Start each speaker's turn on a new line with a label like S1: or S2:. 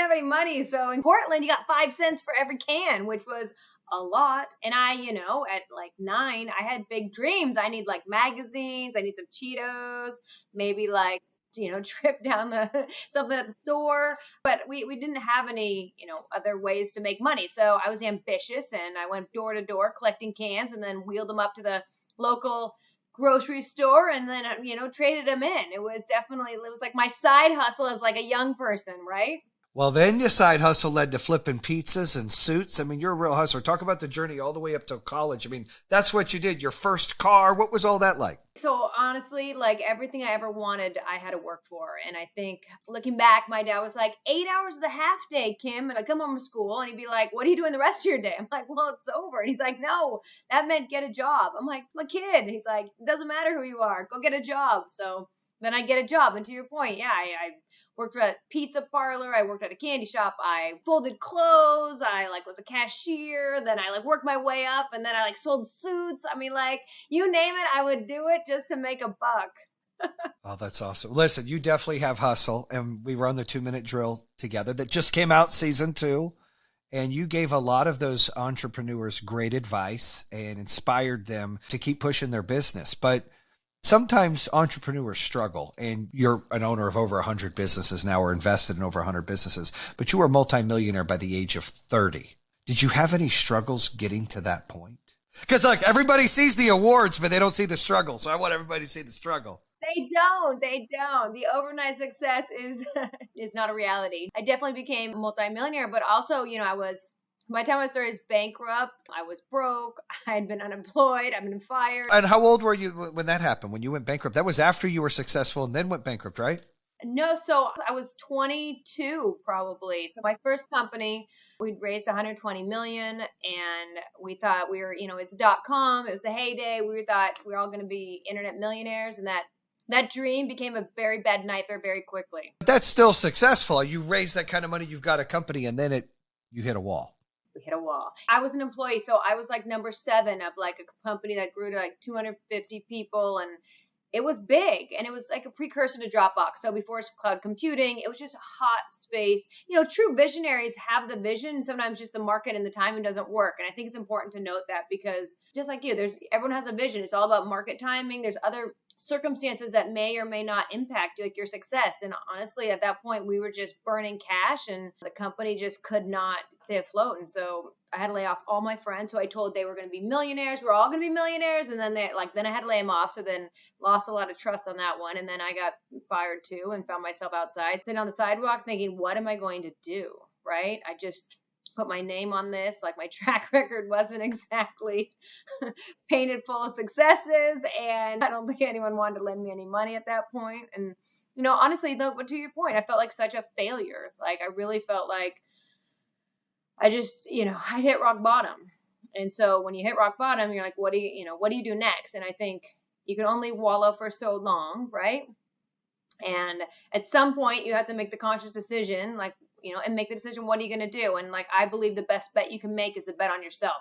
S1: have any money. So in Portland, you got 5 cents for every can, which was a lot. And I, at like 9, I had big dreams. I need like magazines. I need some Cheetos, maybe like, trip down something at the store. But we didn't have any, other ways to make money. So I was ambitious and I went door to door collecting cans and then wheeled them up to the local grocery store and then, traded them in. It was like my side hustle as like a young person, right?
S2: Well, then your side hustle led to flipping pizzas and suits. I mean, you're a real hustler. Talk about the journey all the way up to college. I mean, that's what you did. Your first car. What was all that like?
S1: So honestly, like everything I ever wanted, I had to work for. And I think looking back, my dad was like, 8 hours is a half day, Kim. And I'd come home from school and he'd be like, what are you doing the rest of your day? I'm like, well, it's over. And he's like, no, that meant get a job. I'm like, I'm a kid. And he's like, it doesn't matter who you are. Go get a job. So then I get a job. And to your point, yeah, I worked at a pizza parlor. I worked at a candy shop. I folded clothes. I was a cashier. Then I worked my way up and then I sold suits. I mean, you name it, I would do it just to make a buck.
S2: Oh, that's awesome. Listen, you definitely have hustle, and we run the 2-minute drill together that just came out season 2. And you gave a lot of those entrepreneurs great advice and inspired them to keep pushing their business. But sometimes entrepreneurs struggle, and you're an owner of over 100 businesses now, or invested in over 100 businesses, but you were a multimillionaire by the age of 30. Did you have any struggles getting to that point? Because everybody sees the awards, but they don't see the struggle. So I want everybody to see the struggle.
S1: They don't. The overnight success is not a reality. I definitely became a multimillionaire, but also, by the time I started as bankrupt, I was broke. I had been unemployed. I've been fired.
S2: And how old were you when that happened, when you went bankrupt? That was after you were successful and then went bankrupt, right?
S1: No, so I was 22 probably. So my first company, we'd raised 120 million and we thought we were, it's .com. It was a heyday. We thought we were all going to be internet millionaires, and that dream became a very bad nightmare very quickly.
S2: But that's still successful. You raise that kind of money, you've got a company, and then you hit a wall.
S1: We hit a wall. I was an employee, so I was number 7 of a company that grew to 250 people, and it was big, and it was like a precursor to Dropbox. So before it's cloud computing, it was just a hot space. True visionaries have the vision. Sometimes just the market and the timing doesn't work. And I think it's important to note that, because just like you, everyone has a vision. It's all about market timing. There's other circumstances that may or may not impact your success. And honestly, at that point, we were just burning cash and the company just could not stay afloat. And so I had to lay off all my friends who I told they were going to be millionaires. We're all going to be millionaires. And then then I had to lay them off. So then lost a lot of trust on that one. And then I got fired too and found myself outside sitting on the sidewalk thinking, what am I going to do? Right? I just put my name on this. My track record wasn't exactly painted full of successes. And I don't think anyone wanted to lend me any money at that point. And, honestly, though, but to your point, I felt like such a failure. I really felt like I just, I hit rock bottom. And so when you hit rock bottom, you're like, what do you do next? And I think you can only wallow for so long, right? And at some point you have to make the conscious decision, and make the decision, what are you going to do? And I believe the best bet you can make is to bet on yourself.